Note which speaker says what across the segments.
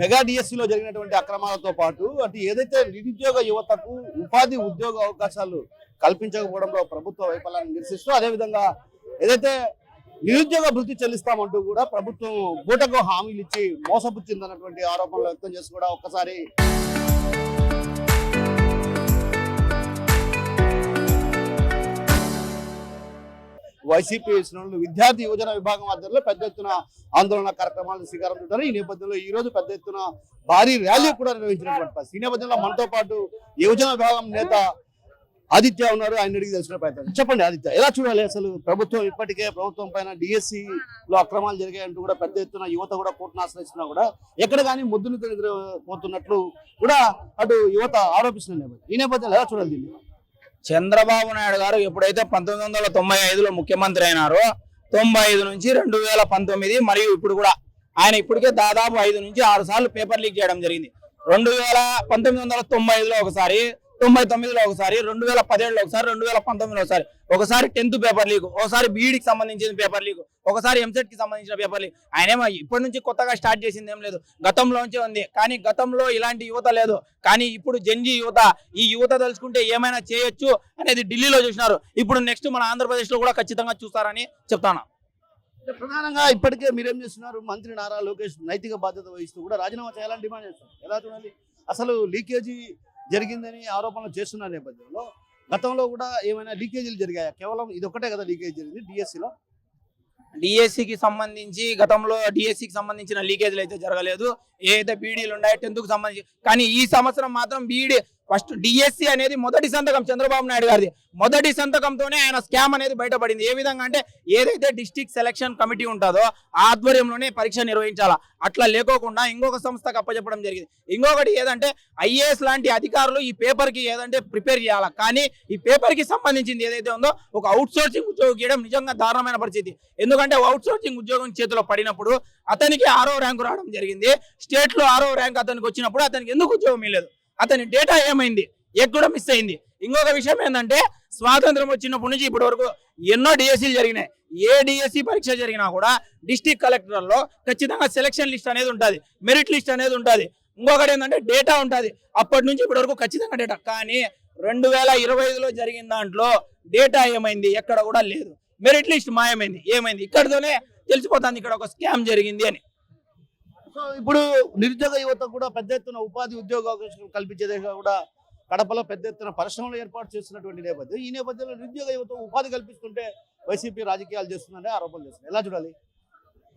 Speaker 1: Mega డిఎస్సిలో జరిగినటువంటి అక్రమాలతో పాటు అటు ఏదైతే నిరుద్యోగ యువతకు ఉపాధి ఉద్యోగ అవకాశాలు కల్పించకపోవడంలో ప్రభుత్వ వైఫల్యాన్ని నిరసిస్తూ అదేవిధంగా ఏదైతే నిరుద్యోగ భృతి చెల్లిస్తామంటూ కూడా ప్రభుత్వం బూటకు హామీలు ఇచ్చి మోసపుచ్చిందన్నటువంటి ఆరోపణలు వ్యక్తం చేసి కూడా ఒక్కసారి వైసీపీ శ్రేణులు విద్యార్థి యువజన విభాగం ఆధ్వర్యంలో పెద్ద ఎత్తున ఆందోళన కార్యక్రమాలను శ్రీకారం చుట్టారు. ఈ నేపథ్యంలో ఈ రోజు పెద్ద ఎత్తున భారీ ర్యాలీ కూడా నిర్వహించినటువంటి పరిస్థితి. ఈ నేపథ్యంలో మనతో పాటు యువజన విభాగం నేత ఆదిత్య ఉన్నారు. ఆయన అడిగి తెలిసిన ప్రయత్నం. చెప్పండి ఆదిత్య, ఎలా చూడాలి అసలు ప్రభుత్వం ఇప్పటికే ప్రభుత్వం పైన డిఎస్సి లో అక్రమాలు జరిగాయంటూ కూడా పెద్ద ఎత్తున యువత కూడా కోర్టును ఆశ్రయిస్తున్నా కూడా ఎక్కడ కానీ ముద్దులు పోతున్నట్లు కూడా అటు యువత ఆరోపిస్తున్న నేపథ్యం. ఈ నేపథ్యంలో ఎలా చూడాలి దీన్ని?
Speaker 2: చంద్రబాబు నాయుడు గారు ఎప్పుడైతే 1995లో ముఖ్యమంత్రి అయినారో 95 నుంచి 2019 మరియు ఇప్పుడు కూడా ఆయన ఇప్పటికే దాదాపు 5 నుంచి 6 సార్లు పేపర్ లీక్ చేయడం జరిగింది. 1995లో ఒకసారి, 99లో ఒకసారి, 2017లో ఒకసారి, 2019లో ఒకసారి 10th పేపర్ లీక్, ఒకసారి బీఈడికి సంబంధించిన పేపర్ లీక్, ఒకసారి ఎంసెట్ కి సంబంధించిన పేపర్ లీక్. ఆయనేమో ఇప్పటి నుంచి కొత్తగా స్టార్ట్ చేసింది ఏం లేదు, గతంలోంచి ఉంది. కానీ గతంలో ఇలాంటి యువత లేదు. కానీ ఇప్పుడు జెన్జీ యువత, ఈ యువత తలుచుకుంటే ఏమైనా చేయొచ్చు అనేది ఢిల్లీలో చూసినారు. ఇప్పుడు నెక్స్ట్ మన ఆంధ్రప్రదేశ్ లో కూడా ఖచ్చితంగా చూస్తారని చెప్తాను.
Speaker 1: ప్రధానంగా ఇప్పటికే మీరేం చేస్తున్నారు? మంత్రి నారా లోకేష్ నైతిక బాధ్యత వహిస్తూ కూడా రాజీనామా చేయాలని డిమాండ్ చేస్తారు. ఎలా చూడాలి? అసలు లీకేజీ జరిగిందని ఆరోపణలు చేస్తున్న నేపథ్యంలో గతంలో కూడా ఏమైనా లీకేజీలు జరిగాయా? కేవలం ఇది ఒకటే కదా లీకేజ్ జరిగింది డిఎస్సిలో?
Speaker 2: డిఎస్సికి సంబంధించి గతంలో డిఎస్సికి సంబంధించిన లీకేజీలు అయితే జరగలేదు. ఏదైతే బీడీలు ఉన్నాయో 10th కు సంబంధించి. కానీ ఈ సంవత్సరం మాత్రం బీడీ ఫస్ట్ డిఎస్సి అనేది మొదటి సంతకం చంద్రబాబు నాయుడు గారిది. మొదటి సంతకంతోనే ఆయన స్కామ్ అనేది బయటపడింది. ఏ విధంగా అంటే ఏదైతే డిస్ట్రిక్ట్ సెలక్షన్ కమిటీ ఉంటుందో ఆ ఆధ్వర్యంలోనే పరీక్ష నిర్వహించాలా. అట్లా లేకోకుండా ఇంకొక సంస్థకు అప్పచెప్పడం జరిగింది. ఇంకొకటి ఏదంటే ఐఏఎస్ లాంటి అధికారులు ఈ పేపర్ కి ఏదంటే ప్రిపేర్ చేయాలా. కానీ ఈ పేపర్ కి సంబంధించింది ఏదైతే ఉందో ఒక అవుట్ సోర్సింగ్ ఉద్యోగం చేయడం నిజంగా దారుణమైన పరిస్థితి. ఎందుకంటే అవుట్ సోర్సింగ్ ఉద్యోగం చేతిలో పడినప్పుడు అతనికి 6వ ర్యాంకు రావడం జరిగింది. స్టేట్ లో 6వ ర్యాంక్ అతనికి వచ్చినప్పుడు అతనికి ఎందుకు ఉద్యోగం ఇవ్వలేదు? అతని డేటా ఏమైంది? ఎక్కడ మిస్ అయింది? ఇంకొక విషయం ఏంటంటే స్వాతంత్రం వచ్చినప్పటి నుంచి ఇప్పటి వరకు ఎన్నో డిఎస్సీలు జరిగినాయి. ఏ డిఎస్సి పరీక్ష జరిగినా కూడా డిస్ట్రిక్ట్ కలెక్టర్లో ఖచ్చితంగా సెలక్షన్ లిస్ట్ అనేది ఉంటుంది, మెరిట్ లిస్ట్ అనేది ఉంటుంది. ఇంకొకటి ఏంటంటే డేటా ఉంటుంది. అప్పటి నుంచి ఇప్పటి వరకు ఖచ్చితంగా డేటా. కానీ 2025లో జరిగిన దాంట్లో డేటా ఏమైంది? ఎక్కడ కూడా లేదు. మెరిట్ లిస్ట్ మాయమైంది. ఏమైంది? ఇక్కడితోనే తెలిసిపోతుంది ఇక్కడ ఒక స్కామ్ జరిగింది అని.
Speaker 1: సో ఇప్పుడు నిరుద్యోగ యువత కూడా పెద్ద ఎత్తున ఉపాధి ఉద్యోగ అవకాశాలు కల్పించేదిగా కూడా కడపలో పెద్ద ఎత్తున పరిశ్రమలు ఏర్పాటు చేస్తున్నటువంటి నేపథ్యం. ఈ నేపథ్యంలో నిరుద్యోగ యువత ఉపాధి కల్పిస్తుంటే వైసీపీ రాజకీయాలు చేస్తుందంటే ఆరోపణలు చేస్తున్నారు. ఎలా చూడాలి?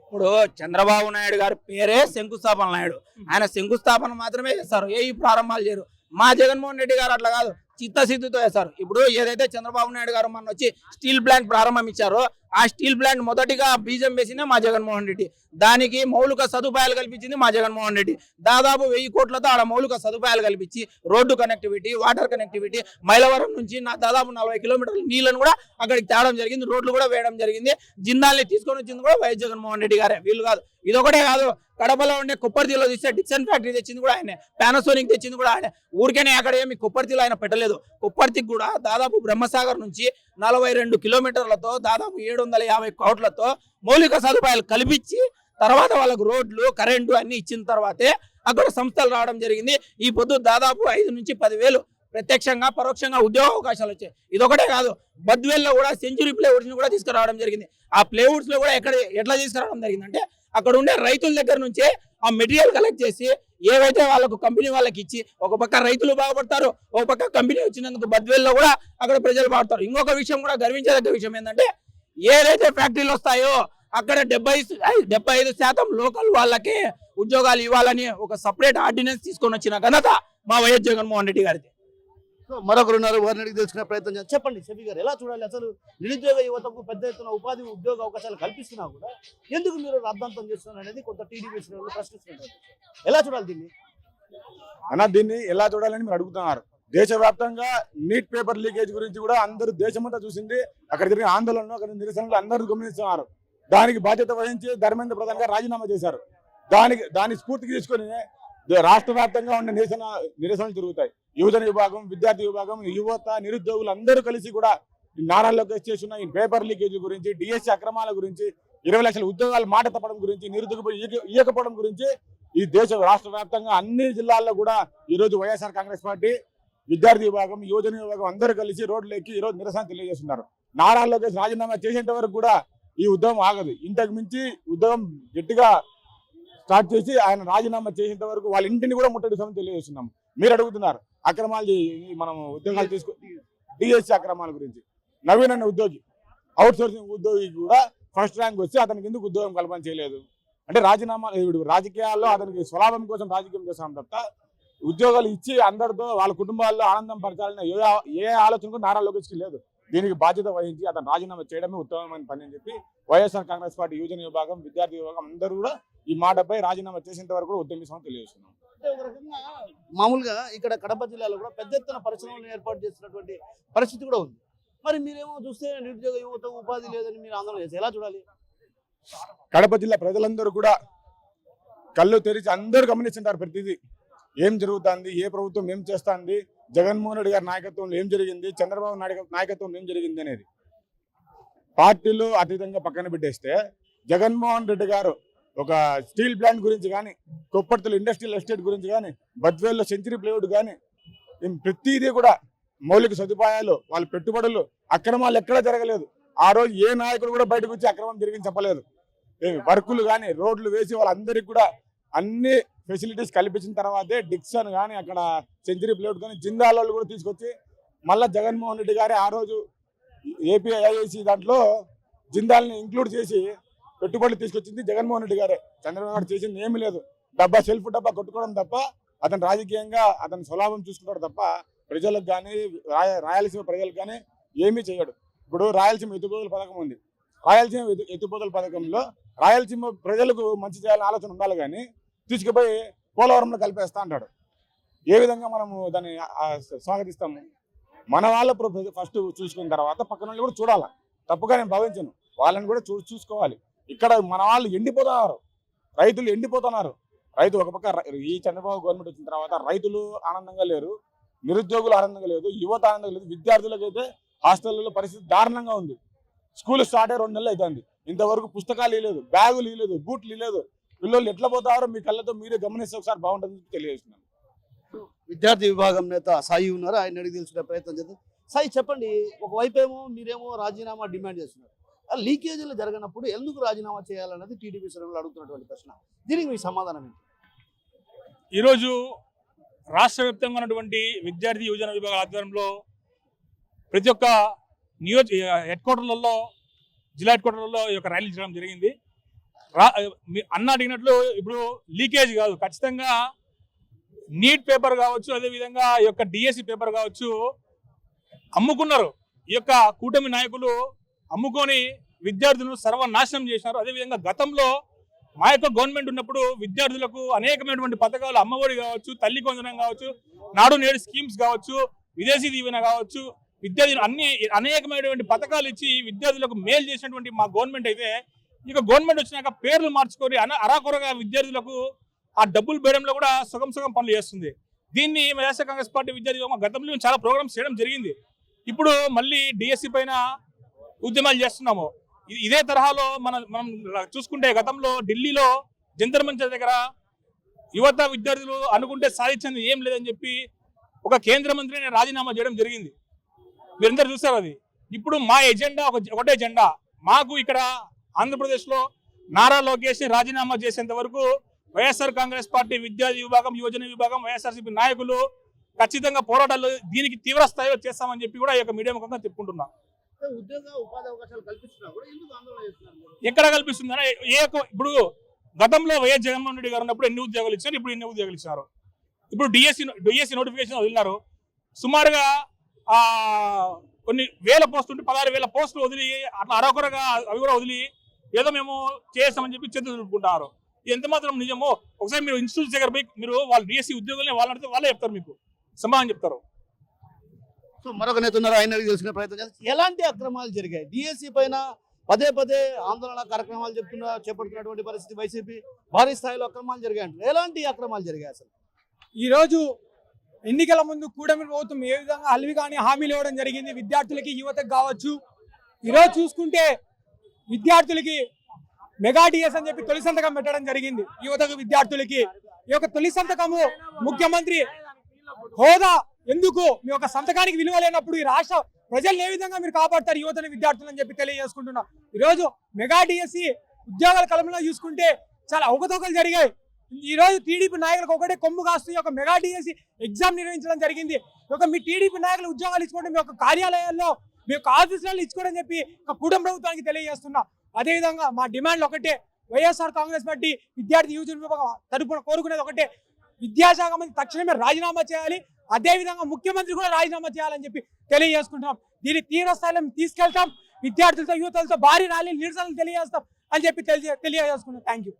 Speaker 2: ఇప్పుడు చంద్రబాబు నాయుడు గారి పేరే శంకుస్థాపన నాయుడు. ఆయన శంకుస్థాపన మాత్రమే చేస్తారు, ఏ ప్రారంభాలు చేయరు. మా జగన్మోహన్ రెడ్డి గారు అట్లా కాదు, చిత్తశుద్ధితో చేస్తారు. ఇప్పుడు ఏదైతే చంద్రబాబు నాయుడు గారు మన వచ్చి స్టీల్ ప్లాంట్ ప్రారంభించారో ఆ స్టీల్ ప్లాంట్ మొదటిగా బీజం వేసిందే మా జగన్మోహన్ రెడ్డి. దానికి మౌలిక సదుపాయాలు కల్పించింది మా జగన్మోహన్ రెడ్డి. దాదాపు 1000 కోట్లతో ఆడ మౌలిక సదుపాయాలు కల్పించి road connectivity, water connectivity, Mylavaram నుంచి దాదాపు 40 కిలోమీటర్ల నీళ్లను కూడా అక్కడికి తేవడం జరిగింది. రోడ్లు కూడా వేయడం జరిగింది. జిందాల్ని తీసుకొని వచ్చింది కూడా వైఎస్ జగన్మోహన్ రెడ్డి గారే, వీళ్ళు కాదు. ఇదొకటే కాదు, కడపలో ఉండే కొప్పర్తిలో తీస్తే డిక్సన్ ఫ్యాక్టరీ తెచ్చింది కూడా ఆయనే, పానాసోనిక్ తెచ్చింది కూడా ఆయనే. ఊరికేనే అక్కడ ఏమి కొప్పర్తిలో ఆయన పెట్టలేదు. కొప్పర్తికి కూడా దాదాపు బ్రహ్మసాగర్ నుంచి 42 కిలోమీటర్లతో దాదాపు 750 కోట్లతో మౌలిక సదుపాయాలు కల్పించి తర్వాత వాళ్ళకు రోడ్లు, కరెంటు అన్ని ఇచ్చిన తర్వాతే అక్కడ సంస్థలు రావడం జరిగింది. ఈ పొద్దు దాదాపు 5 నుంచి 10,000 ప్రత్యక్షంగా పరోక్షంగా ఉద్యోగ అవకాశాలు వచ్చాయి. ఇదొకటే కాదు, బద్వేల్లో కూడా సెంచురీ ప్లేవుడ్స్ ని కూడా తీసుకురావడం జరిగింది. ఆ ప్లేవుడ్స్ లో కూడా ఎట్లా తీసుకురావడం జరిగిందంటే అక్కడ ఉండే రైతుల దగ్గర నుంచే ఆ మెటీరియల్ కలెక్ట్ చేసి ఏవైతే వాళ్ళకు కంపెనీ వాళ్ళకి ఇచ్చి ఒక పక్క రైతులు బాగుపడతారు, ఒక పక్క కంపెనీ వచ్చినందుకు బద్వేల్లో కూడా అక్కడ ప్రజలు బాగుపడతారు. ఇంకొక విషయం కూడా గర్వించదగ్గ విషయం ఏంటంటే ఏదైతే ఫ్యాక్టరీలు వస్తాయో అక్కడ 75% లోకల్ వాళ్ళకే ఉద్యోగాలు ఇవ్వాలని ఒక సపరేట్ ఆర్డినెన్స్ తీసుకొని వచ్చిన ఘనత మా వైఎస్ జగన్మోహన్ రెడ్డి గారిది.
Speaker 1: సో మరొకరు ఉన్నారు, వారిని అడిగి తెలుసుకునే ప్రయత్నం చేస్తాం. చెప్పండి షఫీ గారు, ఎలా చూడాలి? అసలు నిరుద్యోగ యువతకు పెద్ద ఎత్తున ఉపాధి ఉద్యోగ అవకాశాలు కల్పిస్తున్నా కూడా ఎందుకు మీరు రాద్ధాంతం చేస్తున్నారు అనేది కొంత టీడీపీ శ్రేణులు ప్రశ్నిస్తున్నారు. ఎలా చూడాలి దీన్ని?
Speaker 3: దీన్ని ఎలా చూడాలని మీరు అడుగుతున్నారు. దేశవ్యాప్తంగా నీట్ పేపర్ లీకేజ్ గురించి కూడా అందరూ దేశమంతా చూసింది. అక్కడ జరిగిన ఆందోళనలు, అక్కడ నిరసనలు అందరూ గమనిస్తున్నారు. దానికి బాధ్యత వహించి ధర్మేంద్ర ప్రధాన్ గారు రాజీనామా చేశారు. దాని స్ఫూర్తికి తీసుకొని రాష్ట్ర వ్యాప్తంగా ఉండే నిరసనలు జరుగుతాయి. యువజన విభాగం, విద్యార్థి విభాగం, యువత, నిరుద్యోగులు అందరూ కలిసి కూడా నారా లోకేష్ చేస్తున్న ఈ పేపర్ లీకేజ్ గురించి, డిఎస్సి అక్రమాల గురించి, 20 లక్షల ఉద్యోగాలు మాట తప్పడం గురించి, నిరుద్యోగ ఇవ్వకపోవడం గురించి ఈ రాష్ట్ర వ్యాప్తంగా అన్ని జిల్లాల్లో కూడా ఈ రోజు వైఎస్ఆర్ కాంగ్రెస్ పార్టీ విద్యార్థి విభాగం, యువజన విభాగం అందరూ కలిసి రోడ్లు ఎక్కి ఈ రోజు నిరసన తెలియజేస్తున్నారు. నారా లోకేష్ రాజీనామా చేసేంత వరకు కూడా ఈ ఉద్యమం ఆగదు. ఇంతకు మించి ఉద్యమం గట్టిగా స్టార్ట్ చేసి ఆయన రాజీనామా చేసేంత వరకు వాళ్ళ ఇంటిని కూడా ముట్టడిస్తామని తెలియజేస్తున్నాం. మీరు అడుగుతున్నారు అక్రమాలు మనం ఉద్యోగాలు డిఎస్సి అక్రమాల గురించి. నవీన్ అనే ఉద్యోగి, అవుట్ సోర్సింగ్ ఉద్యోగి కూడా ఫస్ట్ ర్యాంక్ వచ్చి అతనికి ఎందుకు ఉద్యోగం కల్పన చేయలేదు అంటే రాజీనామా రాజకీయాల్లో అతనికి స్వలాభం కోసం రాజకీయం చేస్తాం తప్ప ఉద్యోగాలు ఇచ్చి అందరితో వాళ్ళ కుటుంబాల్లో ఆనందం పరచాలని ఏ ఆలోచన కూడా నారా లోకేష్కి లేదు. దీనికి బాధ్యత వహించి అతను రాజీనామా చేయడమే ఉత్తమమైన పని అని చెప్పి వైఎస్ఆర్ కాంగ్రెస్ పార్టీ యువజన విభాగం, విద్యార్థి విభాగం అందరూ కూడా ఈ మాటపై రాజీనామా చేసేంత వరకు కూడా ఉద్యమిస్తామని తెలియజేస్తున్నాం.
Speaker 1: మామూలుగా ఇక్కడ కడప జిల్లాలో కూడా పెద్ద ఎత్తున పరిశ్రమలు ఏర్పాటు చేస్తున్నటువంటి పరిస్థితి కూడా ఉంది. మరి మీరేమో చూస్తే నిరుద్యోగ యువత ఉపాధి లేదని మీరు ఆందోళన చేసి ఎలా చూడాలి?
Speaker 3: కడప జిల్లా ప్రజలందరూ కూడా కళ్ళు తెరిచి అందరూ గమనిస్తుంటారు ప్రతిదీ. ఏం జరుగుతుంది, ఏ ప్రభుత్వం ఏం చేస్తుంది, జగన్మోహన్ రెడ్డి గారి నాయకత్వంలో ఏం జరిగింది, చంద్రబాబు నాయకత్వంలో ఏం జరిగింది అనేది పార్టీలు అతీతంగా పక్కన పెట్టేస్తే జగన్మోహన్ రెడ్డి గారు ఒక స్టీల్ ప్లాంట్ గురించి కానీ, కొప్పర్తిలో ఇండస్ట్రియల్ ఎస్టేట్ గురించి కానీ, బద్వేల్లో సెంచరీ ప్లేవుడ్ కానీ ప్రతిదీ కూడా మౌలిక సదుపాయాలు, వాళ్ళ పెట్టుబడులు, అక్రమాలు ఎక్కడా జరగలేదు. ఆ రోజు ఏ నాయకుడు కూడా బయటకు వచ్చి అక్రమం జరిగింది చెప్పలేదు. వర్కులు కానీ రోడ్లు వేసి వాళ్ళందరికీ కూడా అన్ని ఫెసిలిటీస్ కల్పించిన తర్వాతే డిక్సన్ కానీ అక్కడ సెంచరీ ప్లేవుడ్ కానీ జిందాల్ వాళ్ళు కూడా తీసుకొచ్చి మళ్ళీ జగన్మోహన్ రెడ్డి గారే ఆ రోజు ఏపీఐఐసి దాంట్లో జిందాల్ని ఇంక్లూడ్ చేసి పెట్టుబడులు తీసుకొచ్చింది జగన్మోహన్ రెడ్డి గారే. చంద్రబాబు నాయుడు చేసింది ఏమీ లేదు. సెల్ఫ్ డబ్బా కొట్టుకోవడం తప్ప అతను రాజకీయంగా అతను స్వలాభం చూసుకుంటాడు తప్ప ప్రజలకు కానీ రాయలసీమ ప్రజలకు కానీ ఏమీ చేయడు. ఇప్పుడు రాయలసీమ ఎత్తిపోతల పథకం ఉంది. రాయలసీమ ఎత్తిపోతల పథకంలో రాయలసీమ ప్రజలకు మంచి చేయాలని ఆలోచన ఉండాలి కానీ తీసుకుపోయి పోలవరంలో కలిపేస్తా అంటాడు. ఏ విధంగా మనము దాన్ని స్వాగతిస్తాము? మన వాళ్ళ ఫస్ట్ చూసుకున్న తర్వాత పక్కన వాళ్ళు కూడా చూడాలి. తప్పుగా నేను భావించను. వాళ్ళని కూడా చూసుకోవాలి. ఇక్కడ మన వాళ్ళు ఎండిపోతున్నారు, రైతులు ఎండిపోతున్నారు. రైతు ఒక పక్క ఈ చంద్రబాబు గవర్నమెంట్ వచ్చిన తర్వాత రైతులు ఆనందంగా లేరు, నిరుద్యోగులు ఆనందంగా లేదు, యువత ఆనందంగా లేదు. విద్యార్థులకైతే హాస్టల్లో పరిస్థితి దారుణంగా ఉంది. స్కూల్ స్టార్ట్ అయ్యి 2 నెలలు అవుతుంది. ఇంతవరకు పుస్తకాలు ఇవ్వలేదు, బ్యాగులు ఇవ్వలేదు, బూట్లు ఇవ్వలేదు. పిల్లలు ఎట్లా పోతారో మీ కళ్ళతో మీరే గమనిస్తే ఒకసారి బాగుంటుంది తెలియజేస్తున్నాను.
Speaker 1: విద్యార్థి విభాగం నేత సాయి ఉన్నారు, ఆయన అడిగి తెలుసుకునే ప్రయత్నం చేద్దాం. సాయి చెప్పండి, ఒకవైపు ఏమో మీరేమో రాజీనామా డిమాండ్ చేస్తున్నారు. లీకేజీలు జరగనప్పుడు ఎందుకు రాజీనామా చేయాలన్నది టీడీపీ శ్రేణులు అడుగుతున్నటువంటి ప్రశ్న. దీనికి మీ సమాధానం ఏంటి?
Speaker 4: ఈరోజు రాష్ట్ర వ్యాప్తంగా ఉన్నటువంటి విద్యార్థి యువజన విభాగాల ఆధ్వర్యంలో ప్రతి ఒక్క హెడ్ క్వార్టర్లలో, జిల్లా హెడ్ క్వార్టర్లలో ఈ యొక్క ర్యాలీ చేయడం జరిగింది. అన్న అడిగినట్లు ఇప్పుడు లీకేజ్ కాదు, ఖచ్చితంగా నీట్ పేపర్ కావచ్చు, అదేవిధంగా ఈ యొక్క డిఎస్సి పేపర్ కావచ్చు అమ్ముకున్నారు. ఈ యొక్క కూటమి నాయకులు అమ్ముకొని విద్యార్థులను సర్వనాశనం చేసినారు. అదేవిధంగా గతంలో మా యొక్క గవర్నమెంట్ ఉన్నప్పుడు విద్యార్థులకు అనేకమైనటువంటి పథకాలు, అమ్మఒడి కావచ్చు, తల్లి కొందనం కావచ్చు, నాడు నేడు స్కీమ్స్ కావచ్చు, విదేశీ దీవెన కావచ్చు, విద్యార్థులు అనేకమైనటువంటి పథకాలు ఇచ్చి విద్యార్థులకు మేలు చేసినటువంటి మా గవర్నమెంట్ అయితే ఇక గవర్నమెంట్ వచ్చినాక పేర్లు మార్చుకొని అరాకొరగా విద్యార్థులకు ఆ డబ్బులు బేడంలో కూడా సగం పనులు చేస్తుంది. దీన్ని వైఎస్ఆర్ కాంగ్రెస్ పార్టీ విద్యార్థి గతంలో చాలా ప్రోగ్రామ్స్ చేయడం జరిగింది. ఇప్పుడు మళ్ళీ డిఎస్సి పైన ఉద్యమాలు చేస్తున్నాము. ఇదే తరహాలో మనం చూసుకుంటే గతంలో ఢిల్లీలో జంతర్ మంతర్ దగ్గర యువత విద్యార్థులు అనుకుంటే సాధించింది ఏం లేదని చెప్పి ఒక కేంద్ర మంత్రిని రాజీనామా చేయడం జరిగింది. మీరందరూ చూస్తారు అది. ఇప్పుడు మా ఎజెండా ఒకటే ఎజెండా. మాకు ఇక్కడ ఆంధ్రప్రదేశ్లో నారా లోకేష్ రాజీనామా చేసేంత వరకు వైఎస్ఆర్ కాంగ్రెస్ పార్టీ విద్యార్థి విభాగం, యువజన విభాగం, వైఎస్ఆర్సీపీ నాయకులు ఖచ్చితంగా పోరాటాలు దీనికి తీవ్ర స్థాయిలో చేస్తామని చెప్పి కూడా ఈ యొక్క మీడియా ముఖంగా చెప్పుకుంటున్నాం. ఎక్కడ కల్పిస్తుందని ఇప్పుడు గతంలో వైఎస్ జగన్మోహన్ రెడ్డి గారు ఉన్నప్పుడు ఎన్ని ఉద్యోగాలు ఇచ్చారు, ఇప్పుడు ఎన్ని ఉద్యోగాలు ఇచ్చినారు. ఇప్పుడు డిఎస్సి నోటిఫికేషన్ వదిలినారు. సుమారుగా కొన్ని వేల పోస్టులు ఉంటే 16,000 పోస్టులు వదిలి అట్లా అరకొరగా అవి కూడా వదిలి ఏదో మేము చేస్తామని చెప్పి చేతులు చుట్టుకుంటున్నారు. ఎంత మాత్రం నిజమో ఒకసారి మీరు ఇన్స్టిట్యూట్స్ దగ్గర పోయి మీరు వాళ్ళు డిఎస్సి ఉద్యోగులని వాళ్ళంటే వాళ్ళే చెప్తారు, మీకు సమాధానం చెప్తారు.
Speaker 1: సో మరొక నేత ఉన్నారు, ఆయన తెలుసుకునే ప్రయత్నం చేస్తారు. ఎలాంటి అక్రమాలు జరిగాయి? డిఎస్సి పైన పదే ఆందోళన కార్యక్రమాలు చేపడుతున్నటువంటి పరిస్థితి, వైసీపీ భారీ స్థాయిలో అక్రమాలు జరిగాయంటారు. ఎలాంటి అక్రమాలు జరిగాయి అసలు?
Speaker 5: ఈరోజు ఎన్నికల ముందు కూటమి ప్రభుత్వం ఏ విధంగా అలివి కానీ హామీలు ఇవ్వడం జరిగింది విద్యార్థులకి, యువతకు కావచ్చు. ఈరోజు చూసుకుంటే విద్యార్థులకి మెగా డిఎస్ అని చెప్పి తొలి సంతకం పెట్టడం జరిగింది యువతకు విద్యార్థులకి. ఈ యొక్క తొలి సంతకము ముఖ్యమంత్రి హోదా ఎందుకు, మీ యొక్క సంతకానికి విలువ లేనప్పుడు ఈ రాష్ట్ర ప్రజల్ని ఏ విధంగా మీరు కాపాడతారు యువతని విద్యార్థులు అని చెప్పి తెలియజేసుకుంటున్నాం. ఈరోజు మెగా డిఎస్సి ఉద్యోగాల కలంలో చూసుకుంటే చాలా అవకతవకలు జరిగాయి. ఈ రోజు టీడీపీ నాయకులకు ఒకటే కొమ్ము కాస్తూ ఈ యొక్క మెగా డిఎస్సి ఎగ్జామ్ నిర్వహించడం జరిగింది. ఒక మీ టీడీపీ నాయకులు ఉద్యోగాలు ఇచ్చుకోండి, మీ యొక్క కార్యాలయాల్లో మీ యొక్క ఆఫీసులలో ఇచ్చుకోవడం చెప్పి ఒక కూటమి ప్రభుత్వానికి తెలియజేస్తున్నా. అదేవిధంగా మా డిమాండ్లు ఒకటే, వైఎస్ఆర్ కాంగ్రెస్ పార్టీ విద్యార్థి యువజన విభాగం తరపున కోరుకునేది ఒకటే, విద్యాశాఖ మంత్రి తక్షణమే రాజీనామా చేయాలి, అదేవిధంగా ముఖ్యమంత్రి కూడా రాజీనామా చేయాలని చెప్పి తెలియజేసుకుంటున్నాం. దీన్ని తీవ్ర స్థాయిలో తీసుకెళ్తాం, విద్యార్థులతో యువతలతో భారీ ర్యాలీలు నిరసనలు తెలియజేస్తాం అని చెప్పి తెలియజేసుకున్నాం. Thank you.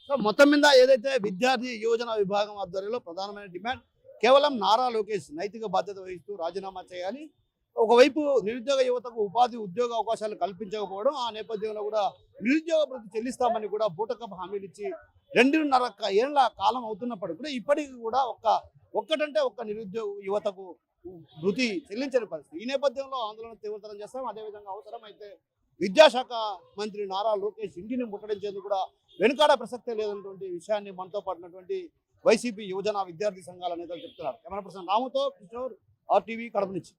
Speaker 1: సో మొత్తం మీద ఏదైతే విద్యార్థి యువజన విభాగం ఆధ్వర్యంలో ప్రధానమైన డిమాండ్ కేవలం నారా లోకేష్ నైతిక బాధ్యత వహిస్తూ రాజీనామా చేయాలి. ఒకవైపు నిరుద్యోగ యువతకు ఉపాధి ఉద్యోగ అవకాశాలు కల్పించకపోవడం, ఆ నేపథ్యంలో కూడా నిరుద్యోగ భృతి చెల్లిస్తామని కూడా బూటకపు హామీలు ఇచ్చి 2.5 ఏళ్ల కాలం అవుతున్నప్పటికీ కూడా ఇప్పటికీ కూడా ఒక్కటంటే ఒక్క నిరుద్యోగ యువతకు భృతి చెల్లించని పరిస్థితి. ఈ నేపథ్యంలో ఆందోళన తీవ్రతరం చేస్తాం. అదేవిధంగా అవసరమైతే విద్యాశాఖ మంత్రి నారా లోకేష్ ఇంటిని ముట్టడించేందుకు కూడా వెనుకాడ ప్రసక్తే లేదన్నటువంటి విషయాన్ని మనతో పాటున్నటువంటి వైసీపీ యువజన విద్యార్థి సంఘాల నేతలు చెప్తున్నారు. కెమెరా పర్సన్ రాముతో కిషోర్, RTV కడప నుంచి.